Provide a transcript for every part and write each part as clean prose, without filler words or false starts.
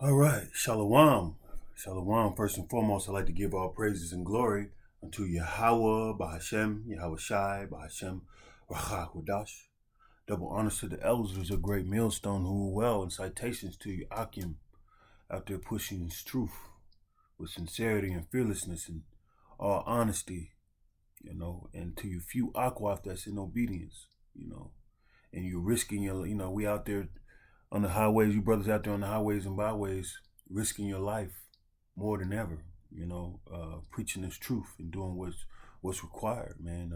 All right, Shalom. Shalom. First and foremost, I'd like to give all praises and glory unto Yahweh, Bahashem, Yahweh Shai, Bahashem, Rachah Kodash. Double honors to the elders of Great Millstone who were well, and citations to Akim out there pushing his truth with sincerity and fearlessness and all honesty, and to you few Akwaf that's in obedience, and you're risking your, we out there on the highways, you brothers out there on the highways and byways, risking your life more than ever, preaching this truth and doing what's required, man.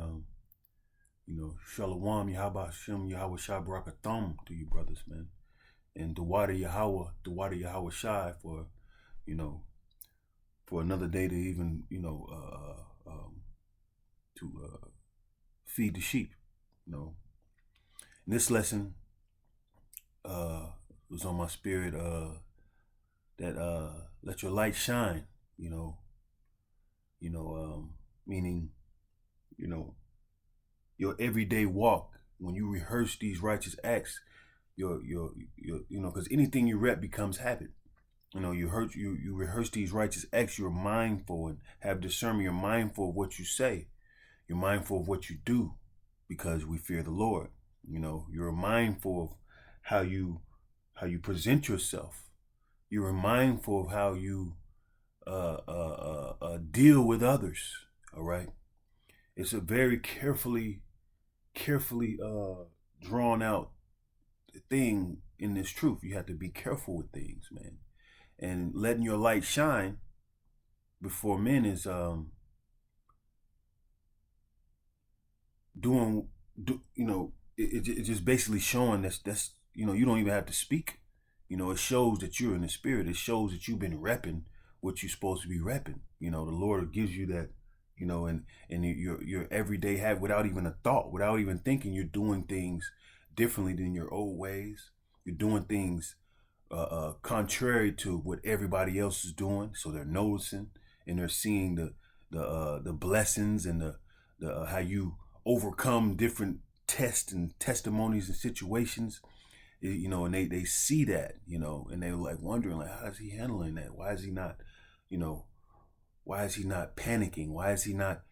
Shalom, Yahweh Hashem, Yahweh Shai Barakatham to you brothers, man. And Dawada Yahweh Shai for another day to even, feed the sheep, In this lesson, was on my spirit that let your light shine, meaning, your everyday walk when you rehearse these righteous acts, your because anything you rep becomes habit. You rehearse these righteous acts. You're mindful and have discernment. You're mindful of what you say. You're mindful of what you do, because we fear the Lord. You're mindful of how you present yourself. You're mindful of how you deal with others. All right, it's a very carefully drawn out thing in this truth. You have to be careful with things, man, and letting your light shine before men is it's just basically showing that's you don't even have to speak. It shows that you're in the spirit. It shows that you've been repping what you're supposed to be repping. The Lord gives you that, and your everyday habit without even a thought, without even thinking. You're doing things differently than your old ways. You're doing things contrary to what everybody else is doing. So they're noticing and they're seeing the blessings and the how you overcome different tests and testimonies and situations. And they see that, and they're like wondering, like, how is he handling that? Why is he not panicking? Why is he not,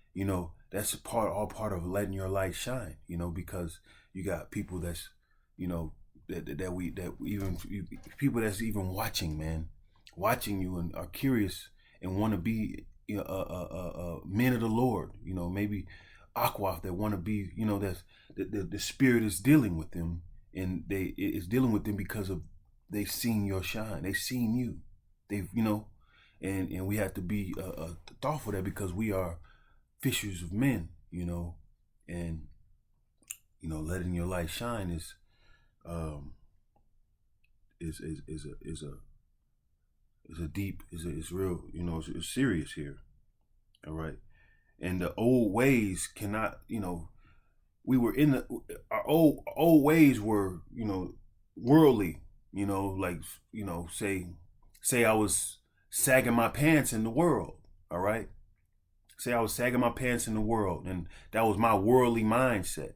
that's all part of letting your light shine, because you got people that's, people that's even watching, man, watching you and are curious and want to be men of the Lord, maybe Akwaf that want to be, that's the spirit is dealing with them. And it's dealing with them because of they've seen your shine. They've seen you. They've, and we have to be thoughtful of that, because we are fishers of men, and letting your light shine is real, it's serious here. All right, and the old ways cannot, we were in our old ways were, worldly, like, say I was sagging my pants in the world. All right. Say I was sagging my pants in the world, and that was my worldly mindset.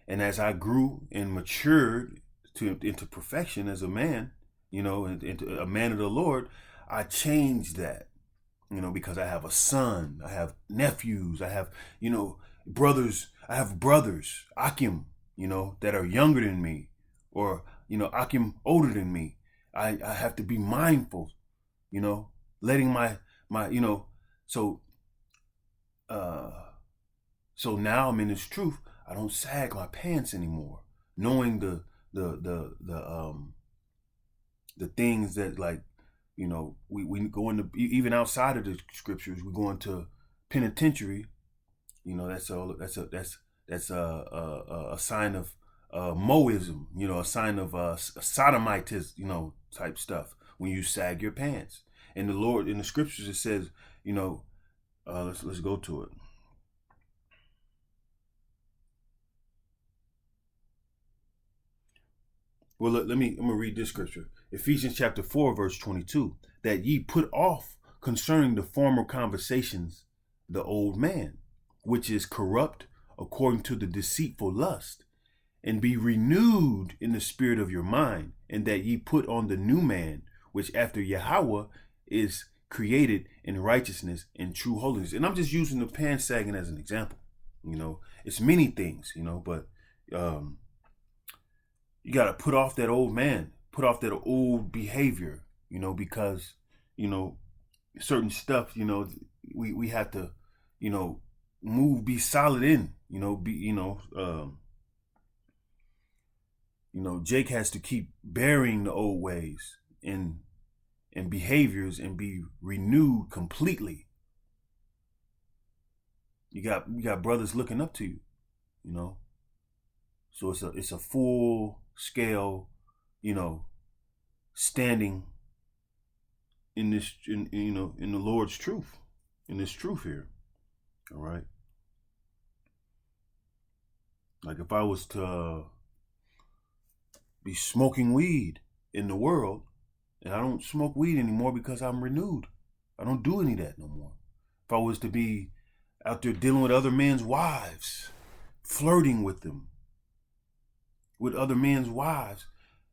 And as I grew and matured into perfection as a man, into a man of the Lord, I changed that, because I have a son, I have nephews, I have, brothers. I have brothers, Akim, that are younger than me, or, Akim older than me. I have to be mindful, letting my, so now I'm in this truth. I don't sag my pants anymore, knowing the things that, like, we go into, even outside of the scriptures, we go into penitentiary. That's a sign of Moism, a sign of sodomitism, type stuff, when you sag your pants. And the Lord, in the scriptures, it says, let's go to it. Well, I'm gonna read this scripture. Ephesians chapter 4, verse 22, that ye put off concerning the former conversations the old man, which is corrupt according to the deceitful lust, and be renewed in the spirit of your mind, and that ye put on the new man, which after Yahweh is created in righteousness and true holiness. And I'm just using the pants sagging as an example. It's many things, but you got to put off that old man, put off that old behavior, because, certain stuff, we have to, be solid in, Jake has to keep burying the old ways and behaviors and be renewed completely. You got brothers looking up to you, So it's a full scale, standing in this, in the Lord's truth, in this truth here. All right. Like if I was to be smoking weed in the world, and I don't smoke weed anymore because I'm renewed. I don't do any of that no more. If I was to be out there dealing with other men's wives, flirting with them, with other men's wives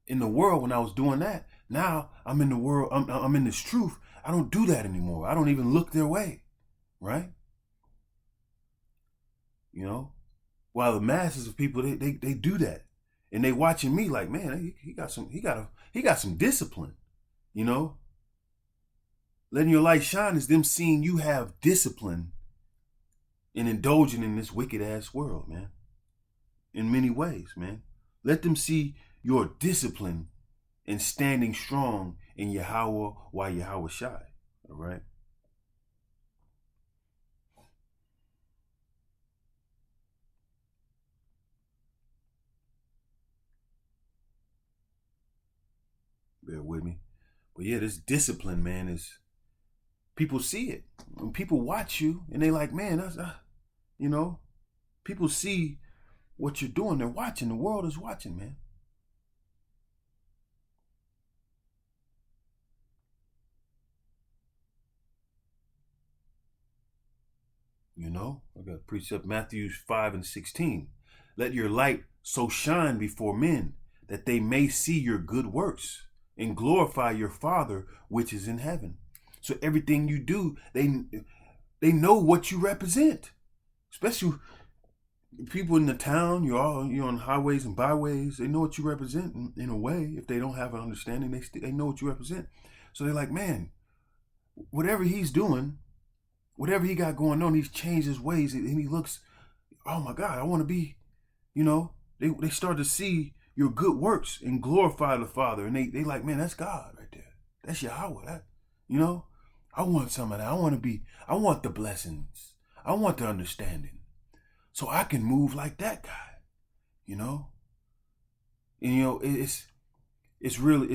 in the world, when I was doing that, now I'm in the world, I'm in this truth. I don't do that anymore. I don't even look their way, right? While the masses of people, they do that. And they watching me like, man, he got some discipline, Letting your light shine is them seeing you have discipline and indulging in this wicked ass world, man. In many ways, man. Let them see your discipline and standing strong in Yahweh while Yahweh Shai. All right. Bear with me. But yeah, this discipline, man, is, people see it. When people watch you and they like, man, that's, people see what you're doing. They're watching. The world is watching, man. I got precept Matthew 5:16. Let your light so shine before men that they may see your good works and glorify your Father which is in heaven. So everything you do, they know what you represent. Especially people in the town, you're on highways and byways. They know what you represent in a way. If they don't have an understanding, they know what you represent. So they're like, man, whatever he's doing, whatever he got going on, he's changed his ways, and he looks, oh my God, I want to be, they start to see your good works and glorify the Father, and they like, man, that's God right there. That's Yahweh. That, I want some of that. I want the blessings. I want the understanding, so I can move like that guy, And it's really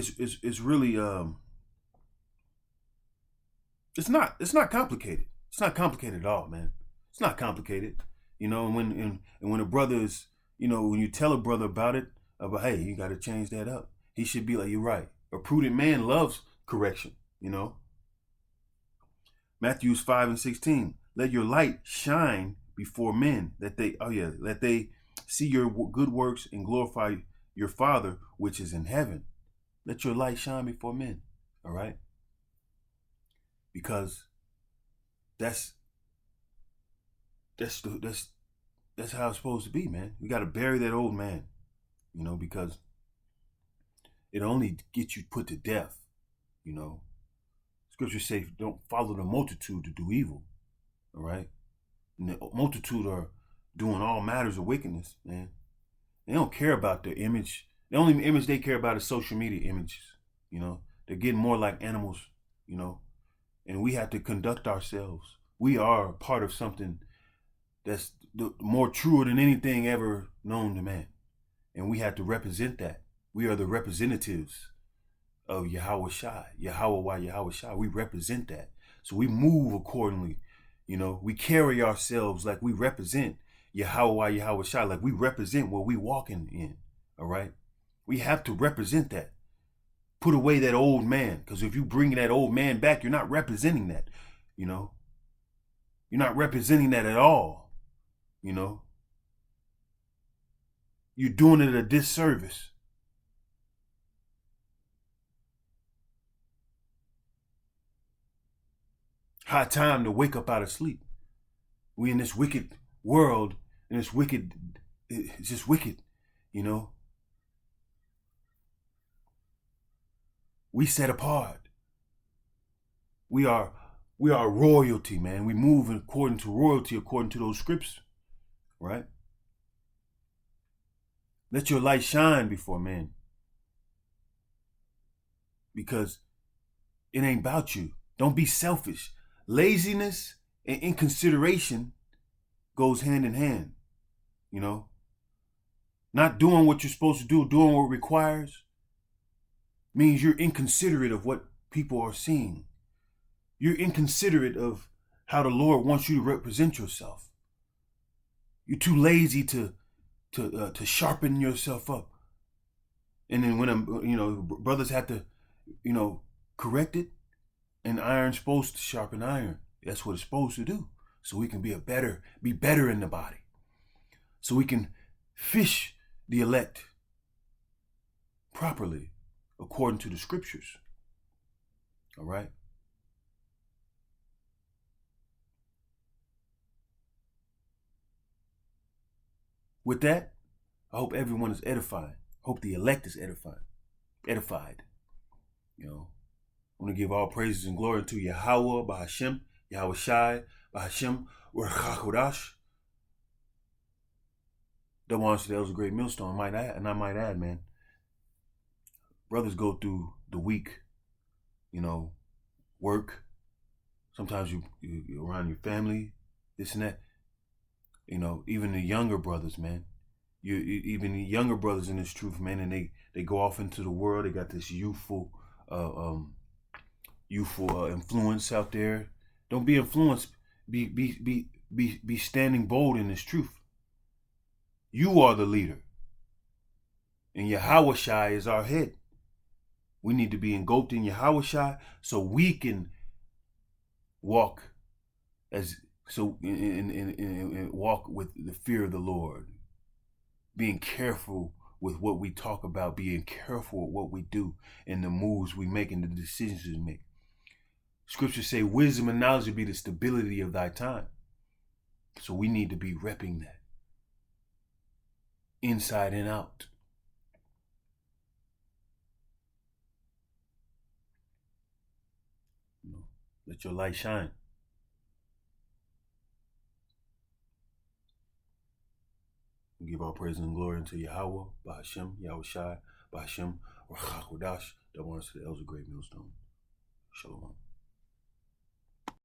it's not complicated. It's not complicated at all, man. It's not complicated. And when a brother is, when you tell a brother about it, about, hey, you got to change that up, he should be like, you're right. A prudent man loves correction, Matthew 5:16. Let your light shine before men that they see your good works and glorify your Father which is in heaven. Let your light shine before men. All right. Because that's how it's supposed to be, man. We got to bury that old man, because it only gets you put to death, Scripture says, don't follow the multitude to do evil, all right? And the multitude are doing all matters of wickedness, man. They don't care about their image. The only image they care about is social media images, They're getting more like animals, And we have to conduct ourselves. We are part of something that's more truer than anything ever known to man. And we have to represent that. We are the representatives of Yahweh Shai, Yahweh Shai. We represent that. So we move accordingly. We carry ourselves like we represent Yahweh Shai, like we represent what we walking in. All right. We have to represent that. Put away that old man. Because if you bring that old man back, you're not representing that. You're not representing that at all. You're doing it a disservice. High time to wake up out of sleep. We in this wicked world, and it's just wicked, you know. We set apart. We are royalty, man. We move according to royalty, according to those scripts, right? Let your light shine before men, because it ain't about you. Don't be selfish. Laziness and inconsideration goes hand in hand, you know. Not doing what you're supposed to do, doing what it requires, means you're inconsiderate of what people are seeing. You're inconsiderate of how the Lord wants you to represent yourself. You're too lazy to sharpen yourself up. And then when brothers have to, correct it, and iron's supposed to sharpen iron. That's what it's supposed to do. So we can be better in the body. So we can fish the elect properly according to the scriptures. All right? With that, I hope everyone is edified. Hope the elect is edified. You know, I want to give all praises and glory to Yahweh, Bahashem, Yahweh Shai, Bahashem, Urchakodash. That was a great millstone, I might add, man. Brothers go through the week, work. Sometimes you're around your family, this and that. Even the younger brothers, man. Even the younger brothers in this truth, man, and they go off into the world. They got this youthful influence out there. Don't be influenced. Be standing bold in this truth. You are the leader, and Yahweh Shai is our head. We need to be engulfed in Yahweh Shai so we can walk walk with the fear of the Lord. Being careful with what we talk about, being careful with what we do and the moves we make and the decisions we make. Scriptures say wisdom and knowledge will be the stability of thy time. So we need to be repping that inside and out. Let your light shine. We give all praise and glory unto Yahweh, Bahashem, Yahweh Shai, Bahashem, Rachakodash, that wants to the Elder Great Millstone.